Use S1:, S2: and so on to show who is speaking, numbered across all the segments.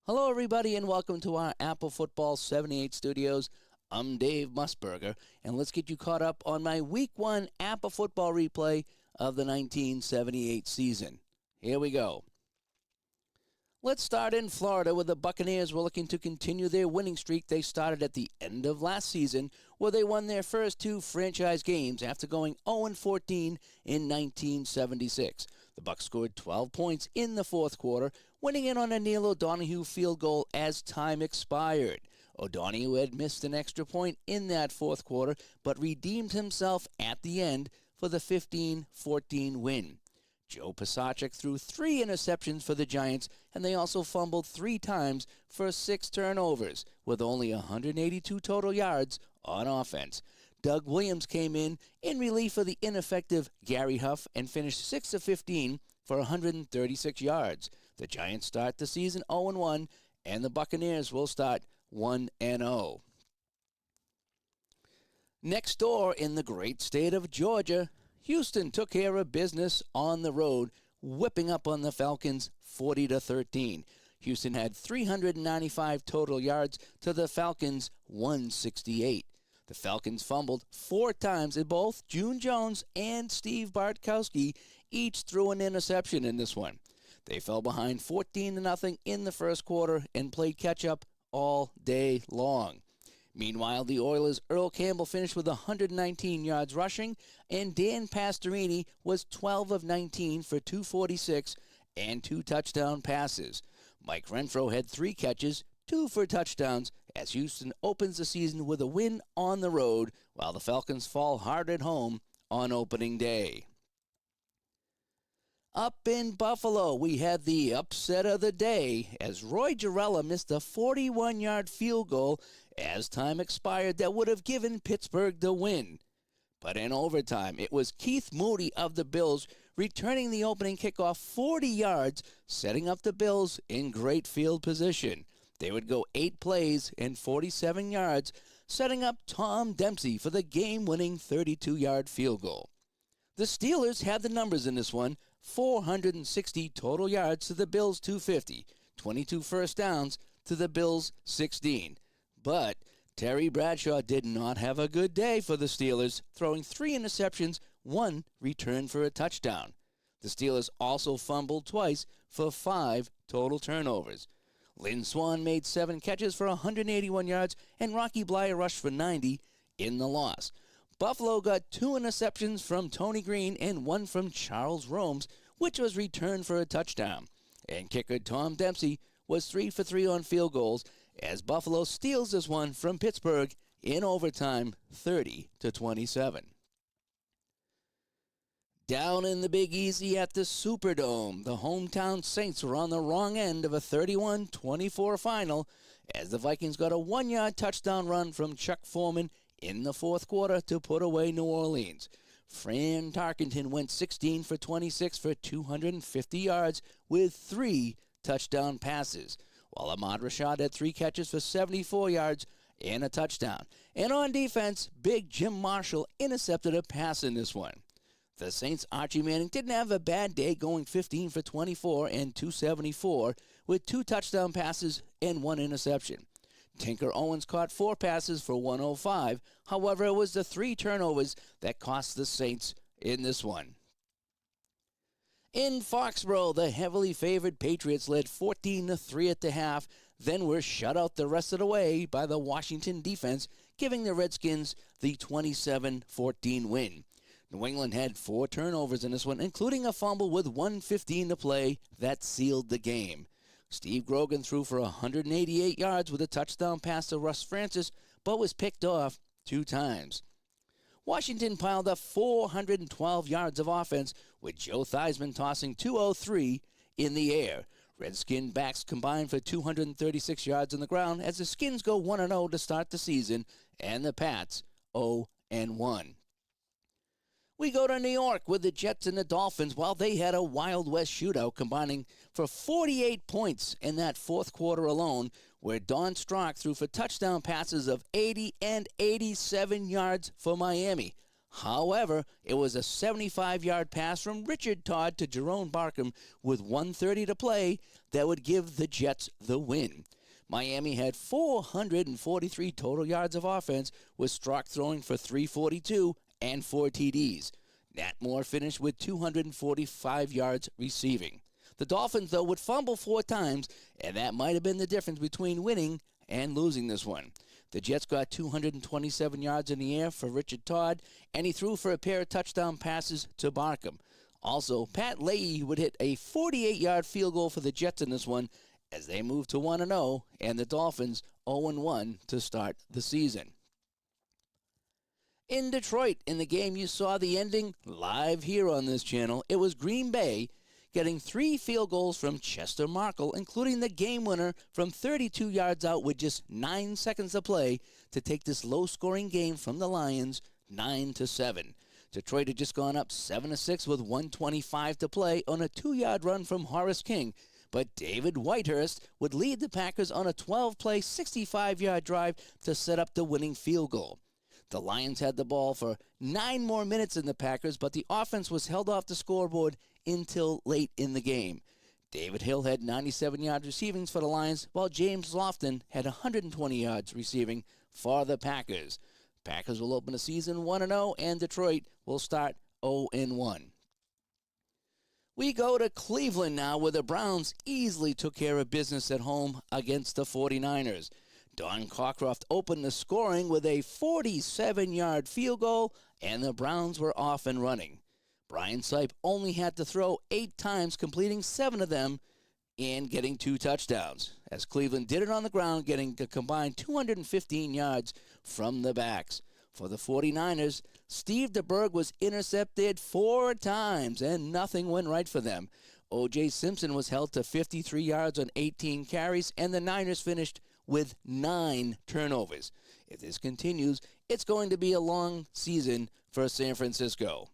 S1: Hello, everybody, and welcome to our APBA Football 78 studios. I'm Dave Musburger, and let's get you caught up on my Week 1 APBA Football replay of the 1978 season. Here we go. Let's start in Florida, where the Buccaneers were looking to continue their winning streak they started at the end of last season, where they won their first two franchise games after going 0-14 in 1976. The Bucs scored 12 points in the fourth quarter, winning it on a Neil O'Donoghue field goal as time expired. O'Donoghue had missed an extra point in that fourth quarter, but redeemed himself at the end for the 15-14 win. Joe Pisarcik threw 3 interceptions for the Giants, and they also fumbled 3 times for 6 turnovers, with only 182 total yards on offense. Doug Williams came in relief of the ineffective Gary Huff and finished 6 of 15 for 136 yards. The Giants start the season 0-1, and the Buccaneers will start 1-0. Next door in the great state of Georgia, Houston took care of business on the road, whipping up on the Falcons 40-13. Houston had 395 total yards to the Falcons 168. The Falcons fumbled 4 times, and both June Jones and Steve Bartkowski each threw an interception in this one. They fell behind 14-0 in the first quarter and played catch-up all day long. Meanwhile, the Oilers' Earl Campbell finished with 119 yards rushing, and Dan Pastorini was 12 of 19 for 246 and 2 touchdown passes. Mike Renfro had 3 catches, 2 for touchdowns, as Houston opens the season with a win on the road, while the Falcons fall hard at home on opening day. Up in Buffalo, we had the upset of the day as Roy Gerela missed a 41-yard field goal as time expired that would have given Pittsburgh the win. But in overtime, it was Keith Moody of the Bills returning the opening kickoff 40 yards, setting up the Bills in great field position. They would go 8 plays and 47 yards, setting up Tom Dempsey for the game-winning 32-yard field goal. The Steelers had the numbers in this one, 460 total yards to the Bills' 250, 22 first downs to the Bills' 16. But Terry Bradshaw did not have a good day for the Steelers, throwing 3 interceptions, 1 returned for a touchdown. The Steelers also fumbled twice for 5 total turnovers. Lynn Swann made 7 catches for 181 yards, and Rocky Bleier rushed for 90 in the loss. Buffalo got 2 interceptions from Tony Green and 1 from Charles Romes, which was returned for a touchdown. And kicker Tom Dempsey was 3 for 3 on field goals as Buffalo steals this one from Pittsburgh in overtime, 30-27. Down in the Big Easy at the Superdome, the hometown Saints were on the wrong end of a 31-24 final as the Vikings got a 1-yard touchdown run from Chuck Foreman in the fourth quarter to put away New Orleans. Fran Tarkenton went 16 for 26 for 250 yards with 3 touchdown passes, while Ahmad Rashad had 3 catches for 74 yards and a touchdown. And on defense, Big Jim Marshall intercepted a pass in this one. The Saints' Archie Manning didn't have a bad day, going 15 for 24 and 274 with 2 touchdown passes and 1 interception. Tinker Owens caught 4 passes for 105. However, it was the 3 turnovers that cost the Saints in this one. In Foxborough, the heavily favored Patriots led 14-3 at the half, then were shut out the rest of the way by the Washington defense, giving the Redskins the 27-14 win. New England had 4 turnovers in this one, including a fumble with 1:15 to play that sealed the game. Steve Grogan threw for 188 yards with a touchdown pass to Russ Francis, but was picked off 2 times. Washington piled up 412 yards of offense, with Joe Theismann tossing 203 in the air. Redskin backs combined for 236 yards on the ground as the Skins go 1-0 to start the season, and the Pats 0-1. We go to New York with the Jets and the Dolphins while they had a Wild West shootout combining for 48 points in that fourth quarter alone, where Don Strock threw for touchdown passes of 80 and 87 yards for Miami. However, it was a 75-yard pass from Richard Todd to Jerome Barkham with 1:30 to play that would give the Jets the win. Miami had 443 total yards of offense, with Strock throwing for 342 and 4 TDs. Nat Moore finished with 245 yards receiving. The Dolphins, though, would fumble 4 times, and that might have been the difference between winning and losing this one. The Jets got 227 yards in the air for Richard Todd, and he threw for a pair of touchdown passes to Barkham. Also, Pat Leahy would hit a 48-yard field goal for the Jets in this one, as they moved to 1-0, and the Dolphins 0-1 to start the season. In Detroit, in the game you saw the ending live here on this channel, it was Green Bay getting 3 field goals from Chester Markle, including the game winner from 32 yards out with just 9 seconds to play to take this low-scoring game from the Lions 9-7. Detroit had just gone up 7-6 with 1:25 to play on a 2-yard run from Horace King, but David Whitehurst would lead the Packers on a 12-play, 65-yard drive to set up the winning field goal. The Lions had the ball for 9 more minutes than the Packers, but the offense was held off the scoreboard until late in the game. David Hill had 97 yards receiving for the Lions, while James Lofton had 120 yards receiving for the Packers. Packers will open the season 1-0, and Detroit will start 0-1. We go to Cleveland now, where the Browns easily took care of business at home against the 49ers. Don Cockcroft opened the scoring with a 47-yard field goal, and the Browns were off and running. Brian Sipe only had to throw 8 times, completing 7 of them and getting 2 touchdowns, as Cleveland did it on the ground, getting a combined 215 yards from the backs. For the 49ers, Steve DeBerg was intercepted 4 times, and nothing went right for them. O.J. Simpson was held to 53 yards on 18 carries, and the Niners finished with 9 turnovers. If this continues, it's going to be a long season for San Francisco.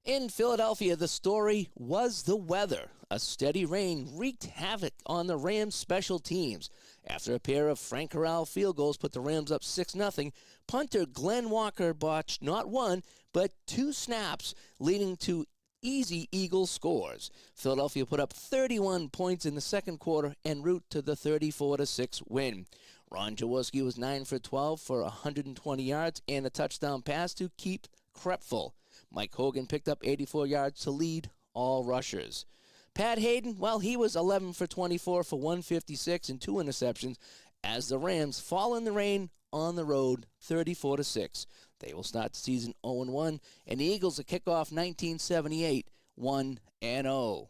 S1: In Philadelphia, the story was the weather. A steady rain wreaked havoc on the Rams' special teams. After a pair of Frank Corral field goals put the Rams up 6-0, punter Glenn Walker botched not 1, but 2 snaps, leading to easy Eagles scores. Philadelphia put up 31 points in the second quarter en route to the 34-6 win. Ron Jaworski was 9 for 12 for 120 yards and a touchdown pass to Keith Krepfel. Mike Hogan picked up 84 yards to lead all rushers. Pat Hayden, well, he was 11 for 24 for 156 and 2 interceptions as the Rams fall in the rain on the road 34-6. They will start the season 0-1, and the Eagles will kick off 1978 1-0.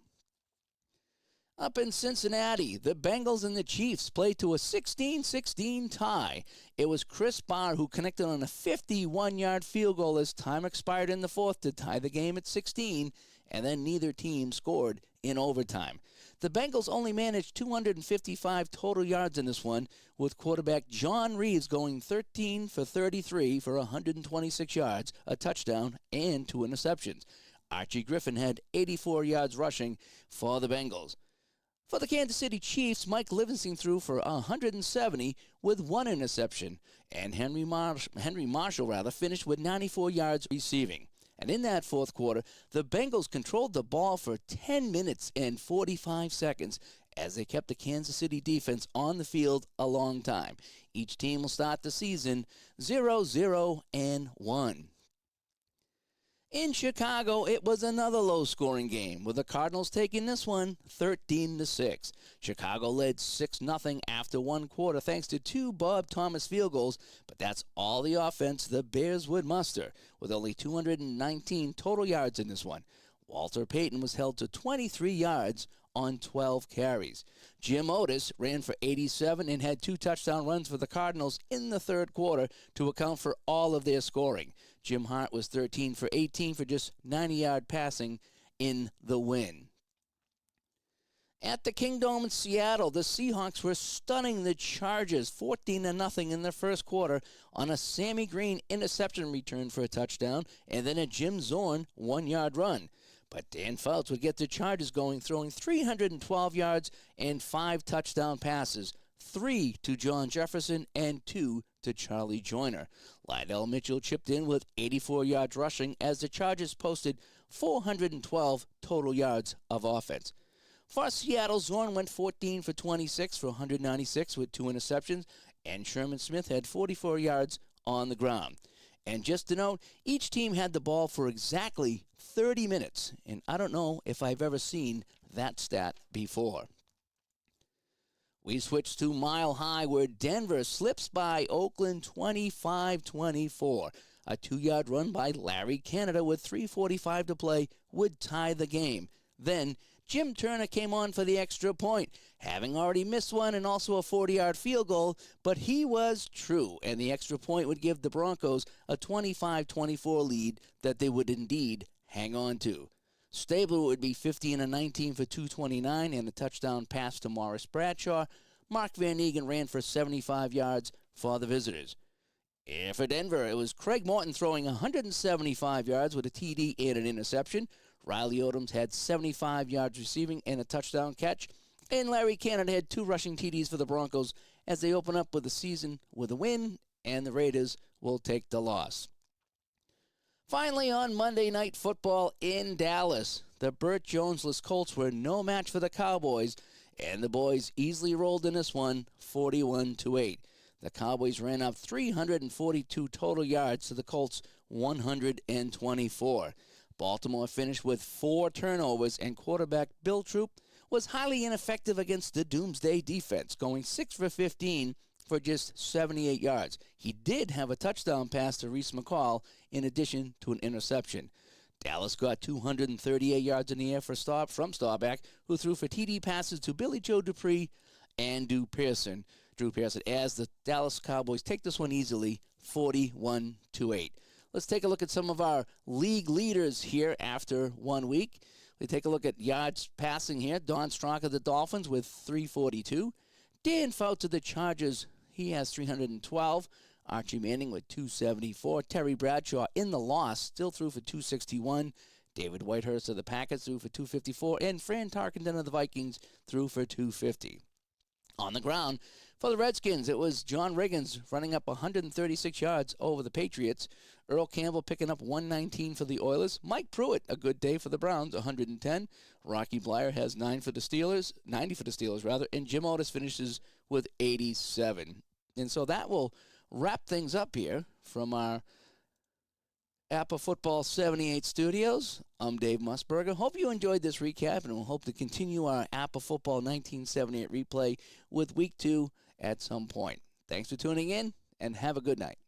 S1: Up in Cincinnati, the Bengals and the Chiefs played to a 16-16 tie. It was Chris Barr who connected on a 51-yard field goal as time expired in the fourth to tie the game at 16, and then neither team scored in overtime. The Bengals only managed 255 total yards in this one, with quarterback John Reeves going 13 for 33 for 126 yards, a touchdown, and 2 interceptions. Archie Griffin had 84 yards rushing for the Bengals. For the Kansas City Chiefs, Mike Livingston threw for 170 with 1 interception, and Henry Marshall finished with 94 yards receiving. And in that fourth quarter, the Bengals controlled the ball for 10 minutes and 45 seconds as they kept the Kansas City defense on the field a long time. Each team will start the season 0-0-1. In Chicago, it was another low-scoring game, with the Cardinals taking this one 13-6. Chicago led 6-0 after one quarter thanks to 2 Bob Thomas field goals, but that's all the offense the Bears would muster, with only 219 total yards in this one. Walter Payton was held to 23 yards on 12 carries. Jim Otis ran for 87 and had 2 touchdown runs for the Cardinals in the third quarter to account for all of their scoring. Jim Hart was 13 for 18 for just 90-yard passing in the win. At the Kingdome in Seattle, the Seahawks were stunning the Chargers 14-0 in the first quarter on a Sammy Green interception return for a touchdown and then a Jim Zorn 1-yard run. But Dan Fouts would get the Chargers going, throwing 312 yards and 5 touchdown passes, 3 to John Jefferson and 2 to Charlie Joyner. Lydell Mitchell chipped in with 84 yards rushing as the Chargers posted 412 total yards of offense. For Seattle, Zorn went 14 for 26 for 196 with 2 interceptions, and Sherman Smith had 44 yards on the ground. And just to note, each team had the ball for exactly 30 minutes, and I don't know if I've ever seen that stat before. We switch to Mile High, where Denver slips by Oakland 25-24. A 2-yard run by Larry Canada with 3:45 to play would tie the game. Then Jim Turner came on for the extra point, having already missed one and also a 40-yard field goal, but he was true, and the extra point would give the Broncos a 25-24 lead that they would indeed hang on to. Stabler would be 15-19 for 229 and a touchdown pass to Morris Bradshaw. Mark Van Eegen ran for 75 yards for the visitors. And for Denver, it was Craig Morton throwing 175 yards with a TD and an interception. Riley Odoms had 75 yards receiving and a touchdown catch. And Larry Canada had 2 rushing TDs for the Broncos as they open up with the season with a win, and the Raiders will take the loss. Finally, on Monday Night Football in Dallas, the Burt Jonesless Colts were no match for the Cowboys, and the boys easily rolled in this one, 41-8. The Cowboys ran up 342 total yards to the Colts' 124. Baltimore finished with 4 turnovers, and quarterback Bill Troop was highly ineffective against the Doomsday defense, going 6 for 15 for just 78 yards. He did have a touchdown pass to Reese McCall in addition to an interception. Dallas got 238 yards in the air from Staubach, who threw for TD passes to Billy Joe Dupree and Drew Pearson, as the Dallas Cowboys take this one easily, 41-8. Let's take a look at some of our league leaders here after 1 week. We take a look at yards passing here. Don Strunk of the Dolphins with 342. Dan Fouts of the Chargers, he has 312. Archie Manning with 274. Terry Bradshaw in the loss still threw for 261. David Whitehurst of the Packers threw for 254. And Fran Tarkenton of the Vikings threw for 250. On the ground, for the Redskins, it was John Riggins running up 136 yards over the Patriots. Earl Campbell picking up 119 for the Oilers. Mike Pruitt, a good day for the Browns, 110. Rocky Bleier has 90 for the Steelers, and Jim Otis finishes with 87. And so that will wrap things up here from our APBA Football 78 studios. I'm Dave Musburger. Hope you enjoyed this recap, and we'll hope to continue our APBA Football 1978 replay with Week 2 at some point. Thanks for tuning in, and have a good night.